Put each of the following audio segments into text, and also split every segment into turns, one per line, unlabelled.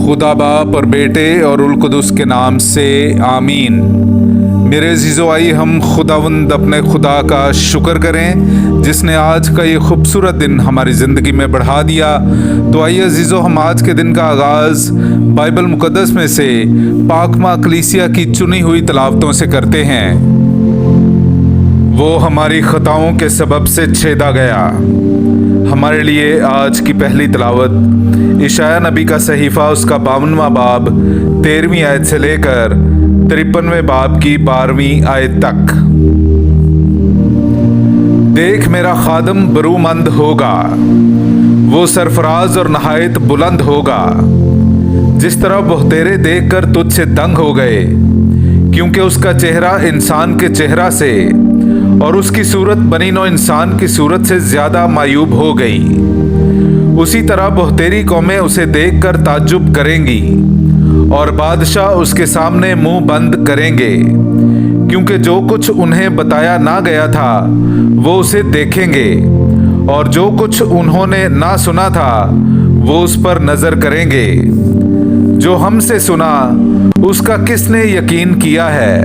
खुदा बाप और बेटे और उल कुदस के नाम से आमीन। मेरे अज़ीज़ो, आइए हम खुदावंद अपने खुदा का शुक्र करें जिसने आज का ये खूबसूरत दिन हमारी ज़िंदगी में बढ़ा दिया। तो आइए अज़ीज़ो, हम आज के दिन का आगाज़ बाइबल मुक़द्दस में से पाकमा कलीसिया की चुनी हुई तलावतों से करते हैं। वो हमारी ख़ताओं के सबब से छेदा गया। हमारे लिए आज की पहली तलावत इशाया नबी का सहीफ़ा उसका 52वां बाब 13वीं आयत से लेकर 53वें बाब की 12वीं आयत तक। देख, मेरा खादम बरूमंद होगा, वो सरफराज और नहायत बुलंद होगा। जिस तरह बहुतेरे देखकर तुझसे दंग हो गए, क्योंकि उसका चेहरा इंसान के चेहरा से और उसकी सूरत बनी नौ इंसान की सूरत से ज्यादा मायूब हो गई। उसी तरह बहुतेरी कौमें उसे देखकर ताज्जुब करेंगी और बादशाह उसके सामने मुंह बंद करेंगे, क्योंकि जो कुछ उन्हें बताया ना गया था वो उसे देखेंगे, और जो कुछ उन्होंने ना सुना था वो उस पर नजर करेंगे। जो हमसे सुना उसका किसने यकीन किया है,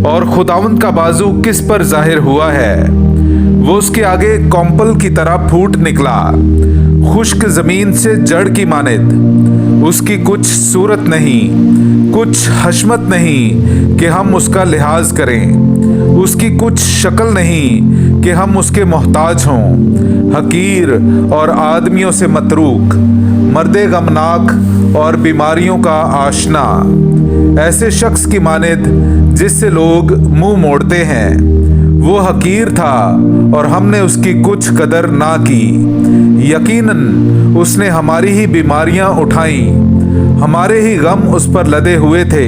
और खुदावंद का बाजू किस पर जाहिर हुआ है। वो उसके आगे कॉम्पल की तरह फूट निकला, खुश्क जमीन से जड़ की मानिद। उसकी कुछ सूरत नहीं, कुछ हशमत नहीं कि हम उसका लिहाज करें। उसकी कुछ शक्ल नहीं कि हम उसके मोहताज हों। हकीर और आदमियों से मतरूक, मर्दे गमनाक और बीमारियों का आशना, ऐसे शख्स की मानिद जिससे लोग मुंह मोड़ते हैं। वो हकीर था और हमने उसकी कुछ कदर ना की। यकीनन उसने हमारी ही बीमारियां उठाई, हमारे ही गम उस पर लदे हुए थे।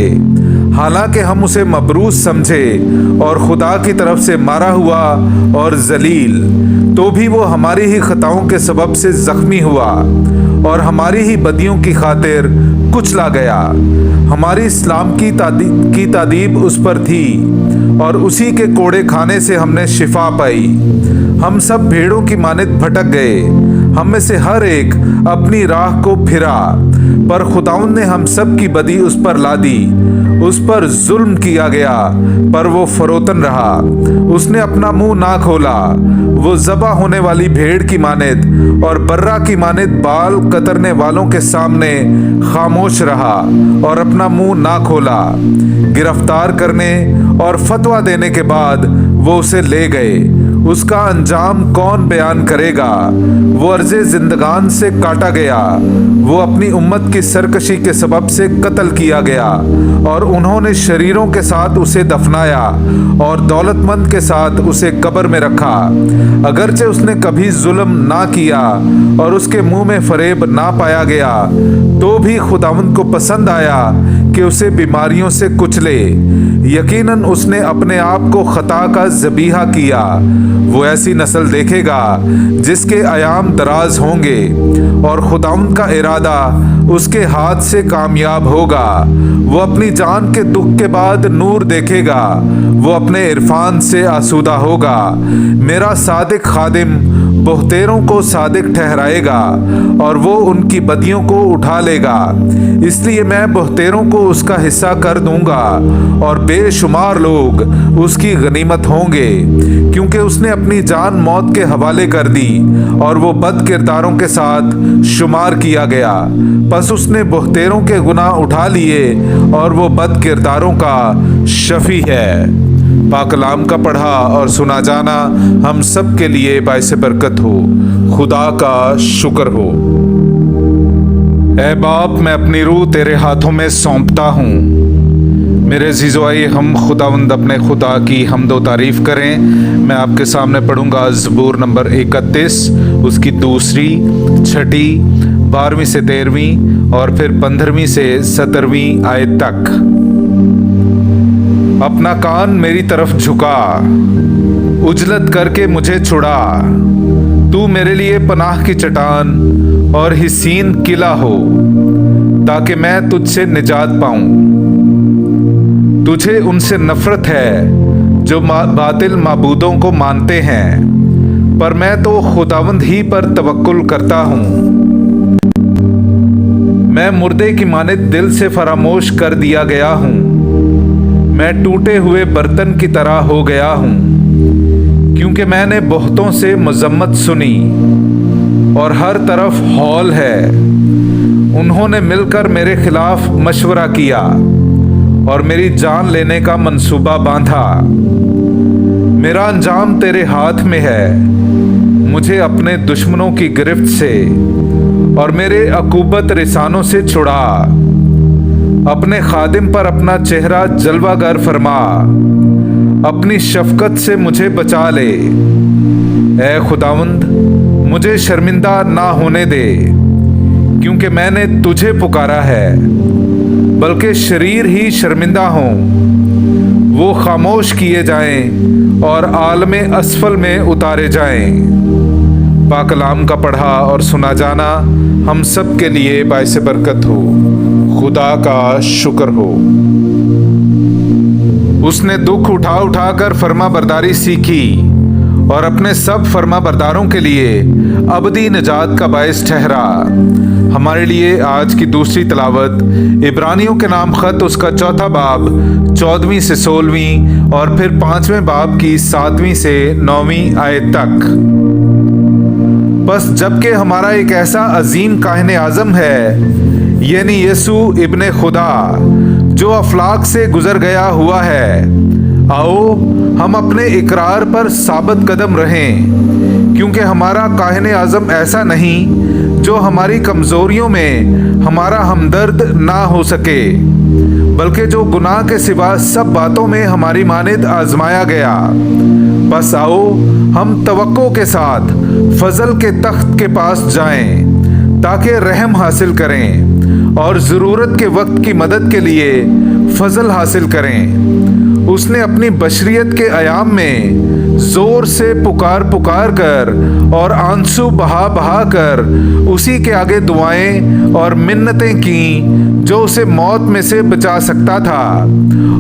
हालांकि हम उसे मबरूस समझे और खुदा की तरफ से मारा हुआ और जलील, तो भी वो हमारी ही खताओं के सबब से जख्मी हुआ और हमारी ही बदियों की खातिर कुचला गया। हमारी इस्लाम की तादीब उस पर थी और उसी के कोड़े खाने से हमने शिफा पाई। हम सब भेड़ों की मानिद भटक गए, हम में से हर एक अपनी राह को फिरा, पर खुदाउन ने हम सब की बदी उस पर लादी। उस पर जुल्म किया गया, पर वो फरोतन रहा। उसने अपना मुंह ना खोला। वो ज़बा होने वाली भेड़ की मानिद और बर्रा की मानिद बाल कतरने वालों के सामने खामोश रहा और अपना मुंह ना खोला। गिरफ्तार करने और फतवा देने के बाद वो उसे ले गए। उसका अंजाम कौन बयान करेगा। वो अर्ज़े जिंदगान से काटा गया, वो अपनी उम्मत की सरकशी के सबब से कत्ल किया गया, और उन्होंने शरीरों के साथ उसे दफनाया और दौलतमंद के साथ उसे कब्र में रखा। अगरचे उसने कभी जुल्म ना किया और उसके मुंह में फरेब ना पाया गया, तो भी खुदावंद को पसंद आया कि उसे बीमारियों से कुचले। यकीनन उसने अपने आप को खता का ज़बीहा किया। वो ऐसी नस्ल देखेगा जिसके अयाम दराज होंगे, और खुदावंद का इरादा उसके हाथ से कामयाब होगा। वो अपनी जान के दुख के बाद नूर देखेगा, वो अपने इरफान से आसूदा होगा। मेरा सादिक खादिम बहुतेरों को सादिक ठहराएगा और वो उनकी बदियों को उठा लेगा। इसलिए मैं बहुतेरों को उसका हिस्सा कर दूंगा और बेशुमार लोग उसकी गनीमत होंगे, क्योंकि उसने अपनी जान मौत के हवाले कर दी और वो बद किरदारों के साथ शुमार किया गया। बस उसने बहुतेरों के गुनाह उठा लिए और वो बद किरदारों का शफी है। पाकलाम का पढ़ा और सुना जाना हम सब के लिए बाइस बरकत हो। खुदा का शुक्र हो। ऐ बाप, मैं अपनी रूह तेरे हाथों में सौंपता हूँ। मेरे अज़ीज़ो, आइए हम खुदावंद अपने खुदा की हम्दो तारीफ़ करें। मैं आपके सामने पढ़ूंगा ज़बूर नंबर 31, उसकी दूसरी, छठी, 12वीं से 13वीं और फिर 15वीं से 17वीं आयत तक। अपना कान मेरी तरफ झुका, उजलत करके मुझे छुड़ा। तू मेरे लिए पनाह की चट्टान और हिसीन किला हो, ताकि मैं तुझसे निजात पाऊं। तुझे उनसे नफरत है जो बातिल माबूदों को मानते हैं, पर मैं तो खुदावंद ही पर तवक्कुल करता हूँ। मैं मुर्दे की मानित दिल से फरामोश कर दिया गया हूँ। मैं टूटे हुए बर्तन की तरह हो गया हूँ, क्योंकि मैंने बहुतों से मजम्मत सुनी और हर तरफ हौल है। उन्होंने मिलकर मेरे खिलाफ मशवरा किया और मेरी जान लेने का मंसूबा बांधा। मेरा अंजाम तेरे हाथ में है। मुझे अपने दुश्मनों की गिरफ्त से और मेरे अकूबत रिसानों से छुड़ा। अपने खादिम पर अपना चेहरा जलवागर फरमा। अपनी शफकत से मुझे बचा ले। ऐ खुदावंद, मुझे शर्मिंदा ना होने दे, क्योंकि मैंने तुझे पुकारा है। बल्कि शरीर ही शर्मिंदा हों, वो खामोश किए जाएं और आलमे असफल में उतारे जाएं। पाक कलाम का पढ़ा और सुना जाना हम सब के लिए बाइस बरकत हो। खुदा का शुक्र हो। उसने दुख उठा उठा कर फर्मा बरदारी सीखी और अपने सब फर्मा बरदारों के लिए अबदी निजात का बायस ठहरा। हमारे लिए आज की दूसरी तलावत इब्रानियों के नाम खत उसका 4 बाब 14वीं से 16वीं और फिर 5वें बाब की 7वीं से 9वीं आयत तक। बस जबकि हमारा एक ऐसा अजीम काहिन आज़म है, यानी यसू इब्ने खुदा, जो अफलाक से गुजर गया हुआ है, आओ हम अपने इकरार पर साबित कदम रहें, क्योंकि हमारा काहिन आज़म ऐसा नहीं जो हमारी कमज़ोरियों में हमारा हमदर्द ना हो सके, बल्कि जो गुनाह के सिवा सब बातों में हमारी मानिद आजमाया गया। बस आओ हम तवक्को के साथ फजल के तख्त के पास जाएं, ताकि रहम हासिल करें और ज़रूरत के वक्त की मदद के लिए फजल हासिल करें। उसने अपनी बशरियत के अयाम में जोर से पुकार कर और आंसू बहा कर उसी के आगे दुआएं और मिन्नतें की, जो उसे मौत में से बचा सकता था,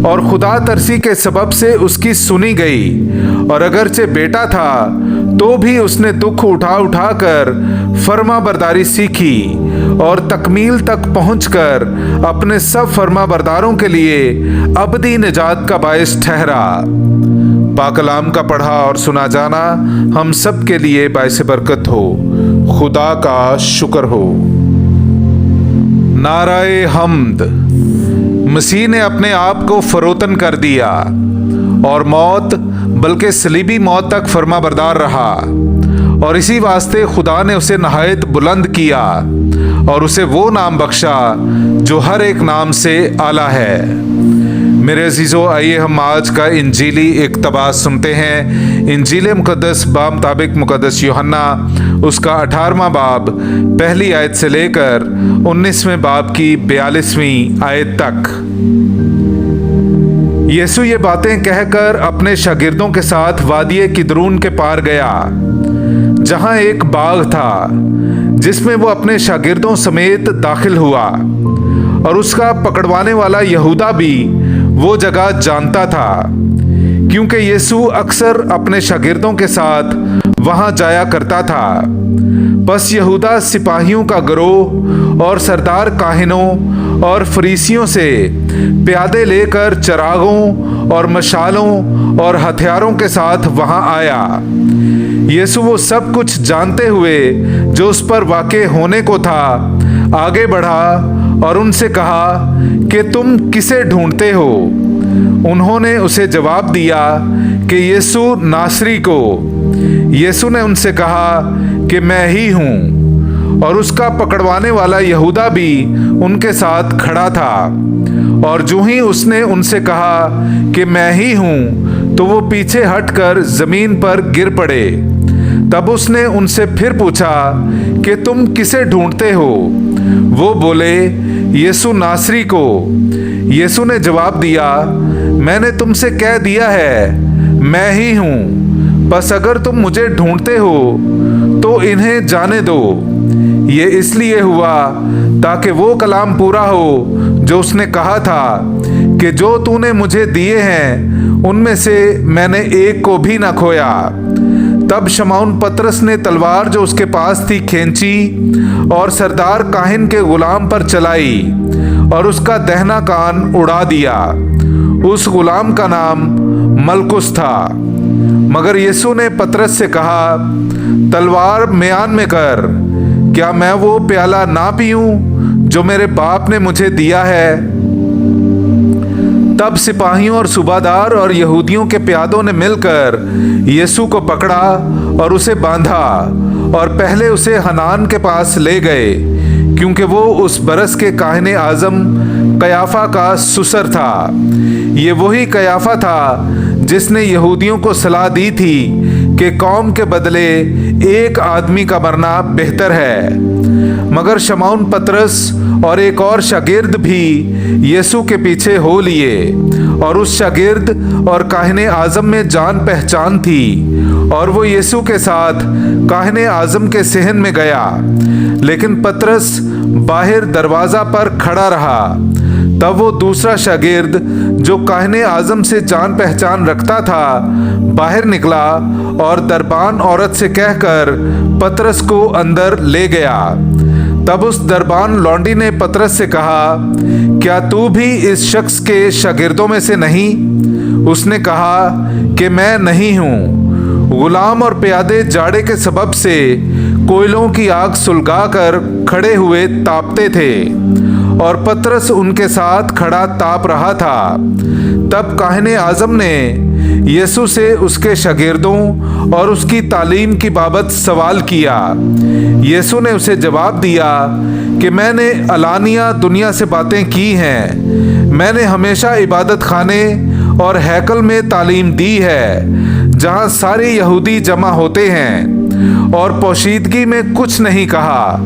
और खुदा तरसी के सबब से उसकी सुनी गई। और अगरचे बेटा था तो भी उसने दुख उठा कर फर्मा बरदारी सीखी और तकमील तक पहुंचकर अपने सब फर्मा बरदारों के लिए अबदी निजात का बायस ठहरा। पाक कलाम का पढ़ा और सुना जाना हम सब के लिए बायस बरकत हो। खुदा का शुक्र हो। नाराए हम्द। मसीह ने अपने आप को फरोतन कर दिया और मौत, बल्कि सलीबी मौत तक फर्मा बरदार रहा, और इसी वास्ते खुदा ने उसे नहायत बुलंद किया और उसे वो नाम बख्शा जो हर एक नाम से आला है। मेरे अजीज़ों, आइए हम आज का इंजीली इक़्तिबास सुनते हैं। इंजील मुक़द्दस बामुताबिक मुक़द्दस यूहन्ना उसका 18वां बाब पहली आयत से लेकर 19वें बाब की 42वीं आयत तक। यीशु ये बातें कहकर अपने शागिर्दों के साथ वादिये किद्रून के पार गया, जहां एक बाग था जिसमें वो अपने शागिर्दों समेत दाखिल हुआ, और उसका पकड़वाने वाला यहूदा भी वो जगह जानता था, क्योंकि यीशु अक्सर अपने शागिर्दों के साथ वहां जाया करता था। बस यहूदा सिपाहियों का गिरोह और सरदार काहिनों और फरीसियों से प्यादे लेकर चरागों और मशालों और हथियारों के साथ वहां आया। यीशु वो सब कुछ जानते हुए जो उस पर वाक़े होने को था, आगे बढ़ा और उनसे कहा कि तुम किसे ढूंढते हो? उन्होंने उसे जवाब दिया कि यीशु नासरी को। यीशु ने उनसे कहा कि मैं ही हूँ, और उसका पकड़वाने वाला यहूदा भी उनके साथ खड़ा था। और जो ही उसने उनसे कहा कि मैं ही हूँ, तो वो पीछे हटकर जमीन पर गिर पड़े। तब उसने उनसे फिर पूछा कि तुम किसे ढूंढते हो? वो बोले, यीशु नासरी को। यीशु ने जवाब दिया, मैंने तुमसे कह दिया है, मैं ही हूँ। बस अगर तुम मुझे ढूंढते हो तो इन्हें जाने दो। ये इसलिए हुआ ताकि वो कलाम पूरा हो जो उसने कहा था कि जो तूने मुझे दिए हैं उनमें से मैंने एक को भी न खोया। तब शमौन पतरस ने तलवार जो उसके पास थी खींची और सरदार काहिन के गुलाम पर चलाई और उसका दाहिना कान उड़ा दिया। उस गुलाम का नाम मलकुस था। मगर यीशु ने पतरस से कहा, तलवार म्यान में कर। क्या मैं वो प्याला ना पीऊं जो मेरे बाप ने मुझे दिया है? तब सिपाहियों और सूबादार और यहूदियों के प्यादों ने मिलकर यीशु को पकड़ा और उसे बांधा और पहले उसे हनान के पास ले गए, क्योंकि वो उस बरस के काहिने आज़म कयाफा का सुसर था। ये वही कयाफा था जिसने यहूदियों को सलाह दी थी कि कौम के बदले एक आदमी का मरना बेहतर है। मगर शमौन पतरस और एक और शागिर्द भी यीशु के पीछे हो लिए, और उस शागिर्द और काहिने आज़म में जान पहचान थी, और वो यीशु के साथ काहिने आज़म के सहन में गया। लेकिन पतरस बाहर दरवाज़ा पर खड़ा रहा। तब वो दूसरा शागिर्द जो काहिने आज़म से जान पहचान रखता था बाहर निकला और दरबान औरत से कहकर पतरस को अंदर ले गया। तब उस दरबान लौंडी ने पतरस से कहा, क्या तू भी इस शख्स के शागिर्दों में से नहीं? उसने कहा कि मैं नहीं हूँ। गुलाम और प्यादे जाड़े के सबब से कोयलों की आग सुलगाकर खड़े हुए तापते थे, और पतरस उनके साथ खड़ा ताप रहा था। तब काहिने आज़म ने यीशु से उसके शागिर्दों और उसकी तालीम की बाबत सवाल किया। यीशु ने उसे जवाब दिया कि मैंने अलानिया दुनिया से बातें की हैं। मैंने हमेशा इबादत खाने और हैकल में तालीम दी है, जहाँ सारे यहूदी जमा होते हैं, और पोशीदगी में कुछ नहीं कहा।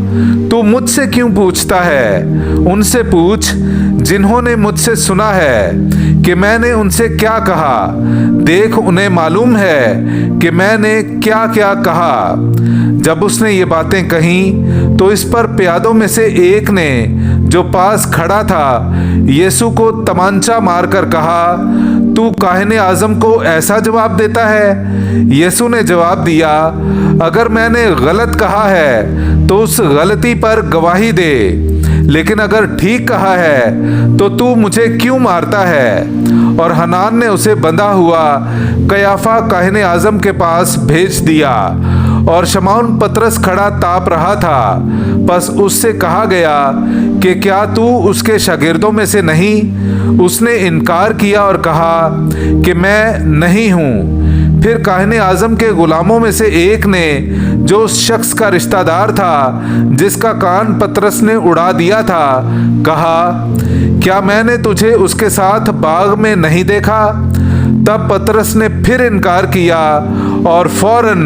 तू मुझसे क्यों पूछता है? उनसे पूछ जिन्होंने मुझसे सुना है कि मैंने उनसे क्या कहा। देख, उन्हें मालूम है कि मैंने क्या क्या कहा। जब उसने ये बातें कहीं तो इस पर प्यादों में से एक ने, जो पास खड़ा था, यीशु को तमांचा मारकर कहा, तू काहिने आज़म को ऐसा जवाब देता है? यीशु ने जवाब दिया, अगर मैंने गलत कहा है तो उस गलती पर गवाही दे, लेकिन अगर ठीक कहा है तो तू मुझे क्यों मारता है? और हनान ने उसे बंधा हुआ कयाफा काहिने आज़म के पास भेज दिया, और शमौन पतरस खड़ा ताप रहा था। बस उससे कहा गया कि क्या तू उसके शागिर्दों में से नहीं? उसने इनकार किया और कहा कि मैं नहीं हूँ। फिर काहिने आज़म के गुलामों में से एक ने, जो उस शख्स का रिश्तेदार था जिसका कान पतरस ने उड़ा दिया था, कहा, क्या मैंने तुझे उसके साथ बाग में नहीं देखा? तब पतरस ने फिर इनकार किया और फौरन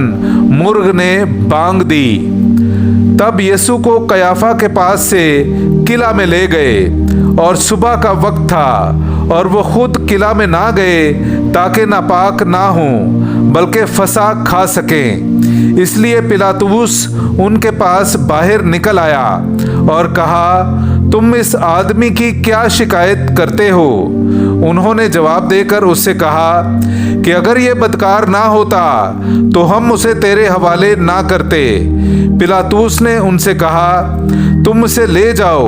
मुर्ग ने बांग दी। तब यीशु को कयाफा के पास से किला में ले गए, और सुबह का वक्त था, और वो खुद किला में ना गए ताकि नापाक ना हो, बल्कि फसा खा सकें। इसलिए पिलातुस उनके पास बाहर निकल आया और कहा, तुम इस आदमी की क्या शिकायत करते हो? उन्होंने जवाब देकर उससे कहा कि अगर ये बदकार ना होता तो हम उसे तेरे हवाले ना करते। पिलातुस ने उनसे कहा, तुम उसे ले जाओ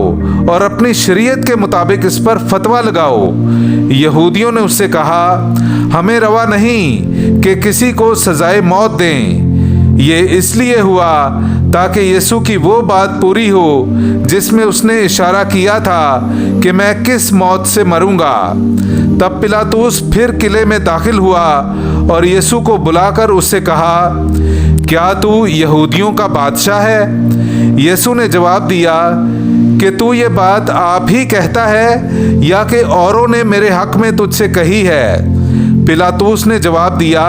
और अपनी शरीयत के मुताबिक इस पर फतवा लगाओ। यहूदियों ने उससे कहा, हमें रवा नहीं कि किसी को सजाए मौत दें। ये इसलिए हुआ ताकि यीशु की वो बात पूरी हो जिसमें उसने इशारा किया था कि मैं किस मौत से मरूंगा। तब पिलातुस फिर किले में दाखिल हुआ और यीशु को बुलाकर उससे कहा, क्या तू यहूदियों का बादशाह है? यीशु ने जवाब दिया कि तू ये बात आप ही कहता है या कि औरों ने मेरे हक में तुझसे कही है? पिलातुस ने जवाब दिया,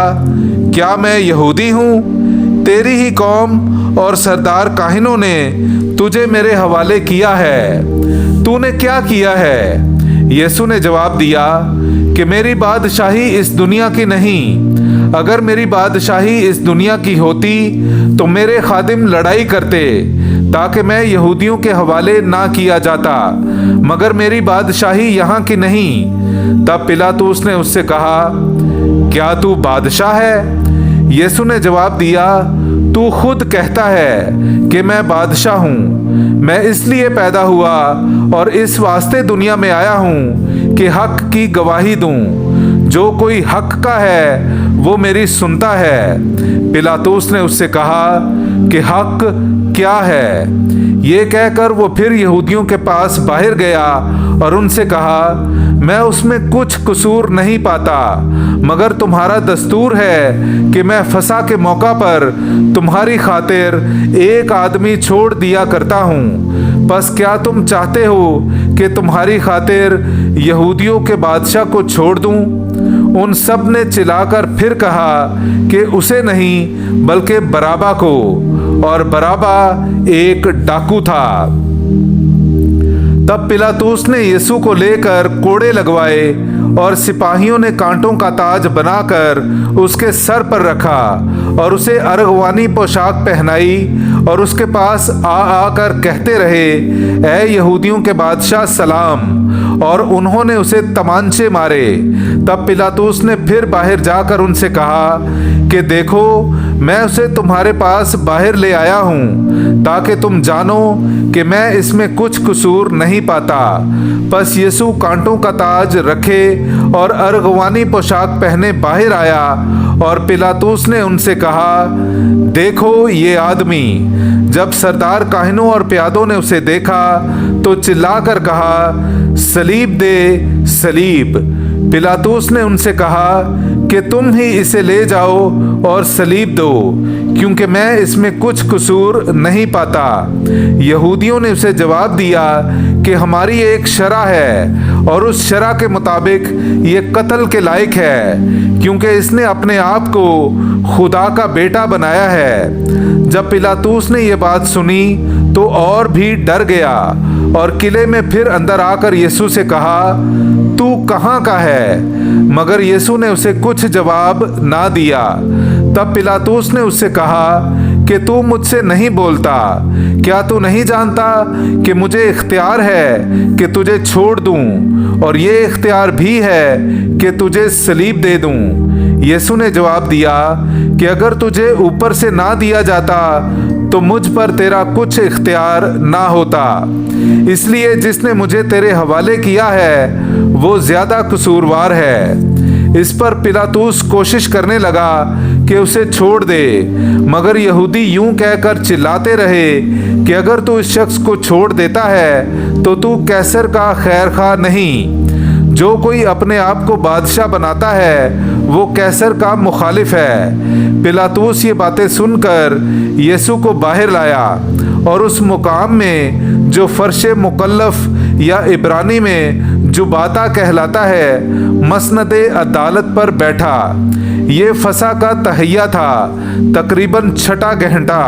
क्या मैं यहूदी हूँ? तेरी ही कौम और सरदार काहिनों ने तुझे मेरे हवाले किया है। तूने क्या किया है? यीशु ने जवाब दिया कि मेरी बादशाही इस दुनिया की नहीं। अगर मेरी बादशाही इस दुनिया की होती तो मेरे खादिम लड़ाई करते ताकि मैं यहूदियों के हवाले ना किया जाता, मगर मेरी बादशाही यहाँ की नहीं। तब पिलातुस ने उससे कहा, क्या तू बादशाह है? यीशु ने जवाब दिया, तू खुद कहता है कि मैं बादशाह हूँ। मैं इसलिए पैदा हुआ और इस वास्ते दुनिया में आया हूँ कि हक की गवाही दूँ। जो कोई हक का है वो मेरी सुनता है। पिलातुस ने उससे कहा कि हक क्या है। ये कहकर वो फिर यहूदियों के पास बाहर गया और उनसे कहा, मैं उसमें कुछ कसूर नहीं पाता, मगर तुम्हारा दस्तूर है कि मैं फसह के मौका पर तुम्हारी खातिर एक आदमी छोड़ दिया करता हूँ। बस क्या तुम चाहते हो कि तुम्हारी खातिर यहूदियों के बादशाह को छोड़ दूँ? उन सब ने चिल्लाकर फिर कहा कि उसे नहीं बल्कि बराबा को। और बराबा एक डाकू था। तब पिलातुस ने यीशु को लेकर कोड़े लगवाए और सिपाहियों ने कांटों का ताज बनाकर उसके सर पर रखा और उसे अर्गवानी पोशाक पहनाई और उसके पास आकर कहते रहे, ऐ यहूदियों के बादशाह सलाम। और उन्होंने उसे तमांचे मारे। तब पिलातुस ने फिर बाहर जाकर उनसे कहा कि देखो, मैं उसे तुम्हारे पास बाहर ले आया हूँ ताकि तुम जानो कि मैं इसमें कुछ कसूर नहीं पाता। बस यीशु कांटों का ताज रखे और अर्गवानी पोशाक पहने बाहर आया और पिलातुस ने उनसे कहा, देखो ये आदमी। जब सरदार काहिनों और प्यादों ने उसे देखा तो चिल्लाकर कहा, सलीब दे, सलीब। पिलातुस ने उनसे कहा कि तुम ही इसे ले जाओ और सलीब दो, क्योंकि मैं इसमें कुछ कसूर नहीं पाता। यहूदियों ने उसे जवाब दिया कि हमारी एक शरह है और उस शरह के मुताबिक ये कत्ल के लायक है, क्योंकि इसने अपने आप को खुदा का बेटा बनाया है। जब पिलातुस ने ये बात सुनी तो और भी डर गया और किले में फिर अंदर आकर यीशु से कहा, तू कहाँ का है? मगर यीशु ने उसे कुछ जवाब ना दिया। तब पिलातुस ने उससे कहा कि तू मुझसे नहीं बोलता? क्या तू नहीं जानता कि मुझे इख्तियार है कि तुझे छोड़ दूं और ये इख्तियार भी है कि तुझे सलीब दे दूं? यीशु ने जवाब दिया कि अगर तुझे ऊपर से ना दिया जाता तो मुझ पर तेरा कुछ इख्तियार ना होता। इसलिए जिसने मुझे तेरे हवाले किया है वो ज्यादा कसूरवार है। इस पर पिलातुस कोशिश करने लगा कि उसे छोड़ दे, मगर यहूदी यूं कहकर चिल्लाते रहे कि अगर तू इस शख्स को छोड़ देता है तो तू कैसर का खैरखा नहीं। जो कोई अपने आप को बादशाह बनाता है वो कैसर का मुखालिफ है। पिलातुस ये बातें सुनकर यीशु को बाहर लाया और उस मुकाम में जो फर्श मुकल्लफ या इब्रानी में जुबाता कहलाता है, मसनदे अदालत पर बैठा। ये फसह का तहैया था, तकरीबन 6 घंटा।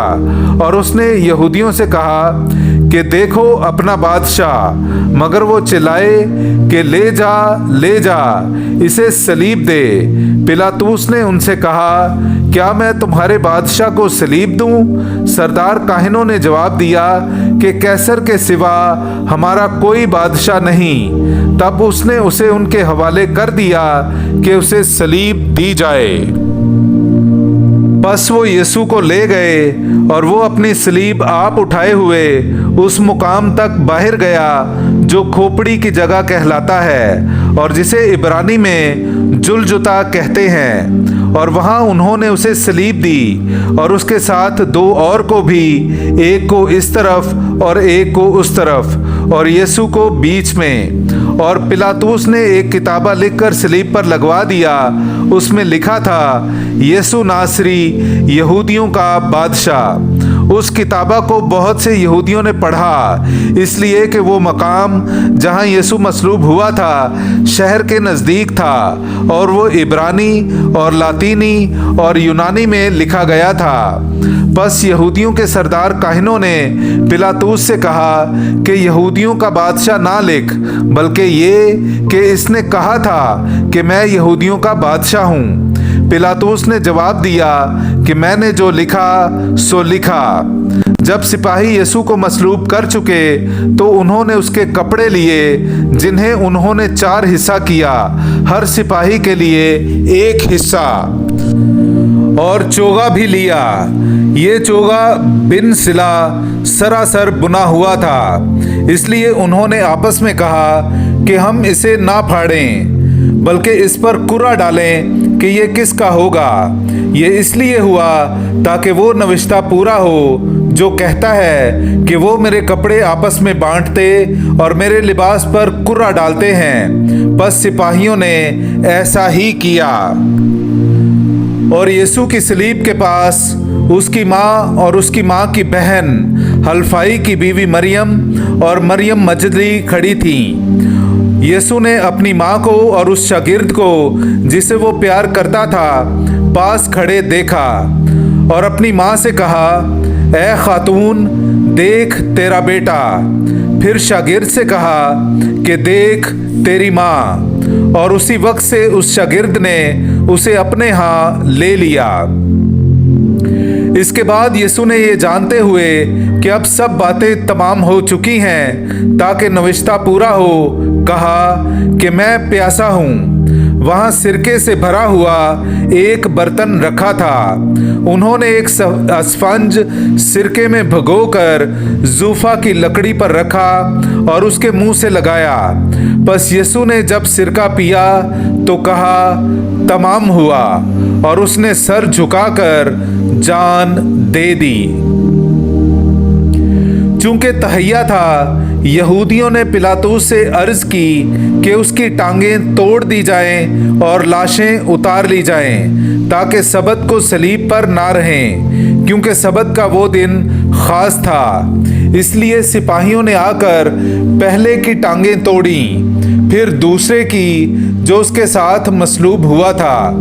और उसने यहूदियों से कहा कि देखो अपना बादशाह। मगर वो चिल्लाए कि ले जा, ले जा, इसे सलीब दे। पिलातुस ने उनसे कहा, क्या मैं तुम्हारे बादशाह को सलीब दूं? सरदार काहिनों ने जवाब दिया कि कैसर के सिवा हमारा कोई बादशाह नहीं। तब उसने उसे उनके हवाले कर दिया कि उसे सलीब दी जाए। बस वो यीशु को ले गए और वो अपनी सलीब आप उठाए हुए उस मुकाम तक बाहर गया जो खोपड़ी की जगह कहलाता है और जिसे इब्रानी में जुलजुता कहते हैं। और वहाँ उन्होंने उसे सलीब दी और उसके साथ 2 और को भी, एक को इस तरफ और एक को उस तरफ, और यीशु को बीच में। और पिलातुस ने एक किताबा लिखकर सलीब पर लगवा दिया। उसमें लिखा था, यीशु नासरी, यहूदियों का बादशाह। उस किताबा को बहुत से यहूदियों ने पढ़ा, इसलिए कि वो मकाम जहाँ यीशु मसलूब हुआ था शहर के नज़दीक था और वो इब्रानी और लातीनी और यूनानी में लिखा गया था। बस यहूदियों के सरदार काहिनों ने पिलातुस से कहा कि यहूदियों का बादशाह ना लिख, बल्कि ये कि इसने कहा था कि मैं यहूदियों का बादशाह हूँ। पिलातुस ने जवाब दिया कि मैंने जो लिखा सो लिखा। जब सिपाही यीशु को मसलूब कर चुके तो उन्होंने उसके कपड़े लिए, जिन्हें उन्होंने 4 हिस्सा किया, हर सिपाही के लिए 1 हिस्सा। और चोगा भी लिया। ये चोगा बिन सिला सरासर बुना हुआ था, इसलिए उन्होंने आपस में कहा कि हम इसे ना फाड़ें, बल्कि इस पर कुरा डालें कि ये किसका होगा। ये इसलिए हुआ ताकि वो नविश्ता पूरा हो जो कहता है कि वो मेरे कपड़े आपस में बांटते और मेरे लिबास पर कुरा डालते हैं। बस सिपाहियों ने ऐसा ही किया। और यीशु की सलीब के पास उसकी माँ और उसकी माँ की बहन हल्फाई की बीवी मरियम और मरियम मजदली खड़ी थी। यीशु ने अपनी माँ को और उस शागिर्द को जिसे वो प्यार करता था पास खड़े देखा और अपनी माँ से कहा, ऐ खातून, देख तेरा बेटा। फिर शागिर्द से कहा कि देख तेरी माँ। और उसी वक्त से उस शागिर्द ने उसे अपने यहाँ ले लिया। इसके बाद यीशु ने ये जानते हुए कि अब सब बातें तमाम हो चुकी हैं ताकि नविश्ता पूरा हो, कहा कि मैं प्यासा हूँ। वहाँ सिरके से भरा हुआ एक बर्तन रखा था। उन्होंने एक स्पंज सिरके में भिगोकर जूफा की लकड़ी पर रखा और उसके मुंह से लगाया। बस यीशु ने जब सिरका पिया तो कहा, तमाम हुआ, और उसने सर झुकाकर जान दे दी। चूंकि तहैया था, यहूदियों ने पिलातुस से अर्ज की कि उसकी टांगें तोड़ दी जाएं और लाशें उतार ली जाएं ताकि सबत को सलीब पर ना रहें, क्योंकि सबत का वो दिन खास था। इसलिए सिपाहियों ने आकर पहले की टांगें तोड़ी, फिर दूसरे की जो उसके साथ मसलूब हुआ था।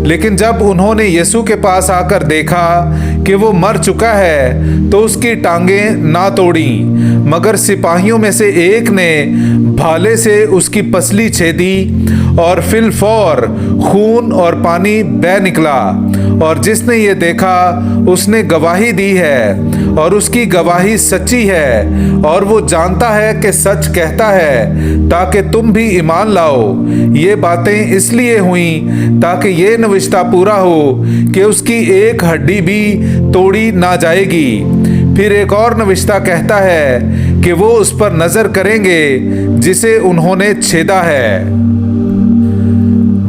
लेकिन जब उन्होंने यीशु के पास आकर देखा कि वो मर चुका है तो उसकी टांगें ना तोड़ी, मगर सिपाहियों में से एक ने भाले से उसकी पसली छेदी और फिलफौर खून और पानी बह निकला। और जिसने ये देखा उसने गवाही दी है और उसकी गवाही सच्ची है, और वो जानता है कि सच कहता है ताकि तुम भी ईमान लाओ। ये बातें इसलिए हुई ताकि ये नविश्ता पूरा हो कि उसकी एक हड्डी भी तोड़ी ना जाएगी। फिर एक और नविश्ता कहता है कि वो उस पर नजर करेंगे जिसे उन्होंने छेदा है।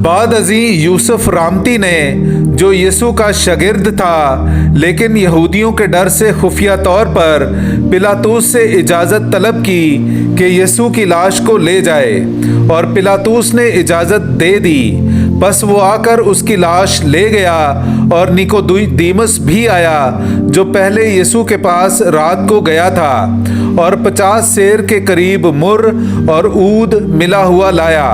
बाद अजी यूसुफ रामती ने, जो यीशु का शागिर्द था लेकिन यहूदियों के डर से खुफिया तौर पर पिलातुस से इजाज़त तलब की कि यीशु की लाश को ले जाए, और पिलातुस ने इजाज़त दे दी। बस वो आकर उसकी लाश ले गया। और निकोदीमस भी आया जो पहले यीशु के पास रात को गया था, और 50 सेर के करीब मुर और ऊद मिला हुआ लाया।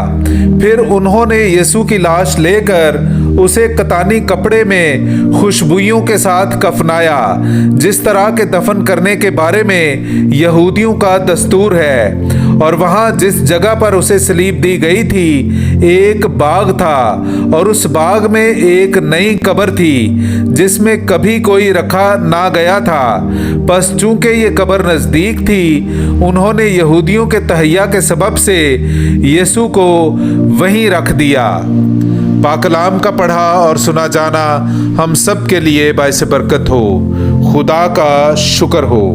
फिर उन्होंने यीशु की लाश लेकर उसे कतानी कपड़े में खुशबुइयों के साथ कफनाया, जिस तरह के दफन करने के बारे में यहूदियों का दस्तूर है। और वहाँ जिस जगह पर उसे सलीब दी गई थी एक बाग था, और उस बाग में एक नई कब्र थी जिसमें कभी कोई रखा ना गया था। बस चूंकि ये कब्र नजदीक थी, उन्होंने यहूदियों के तहैया के सबब से यीशु को वहीं रख दिया। पाकलाम का पढ़ा और सुना जाना हम सब के लिए बाइस बरकत हो। खुदा का शुक्र हो।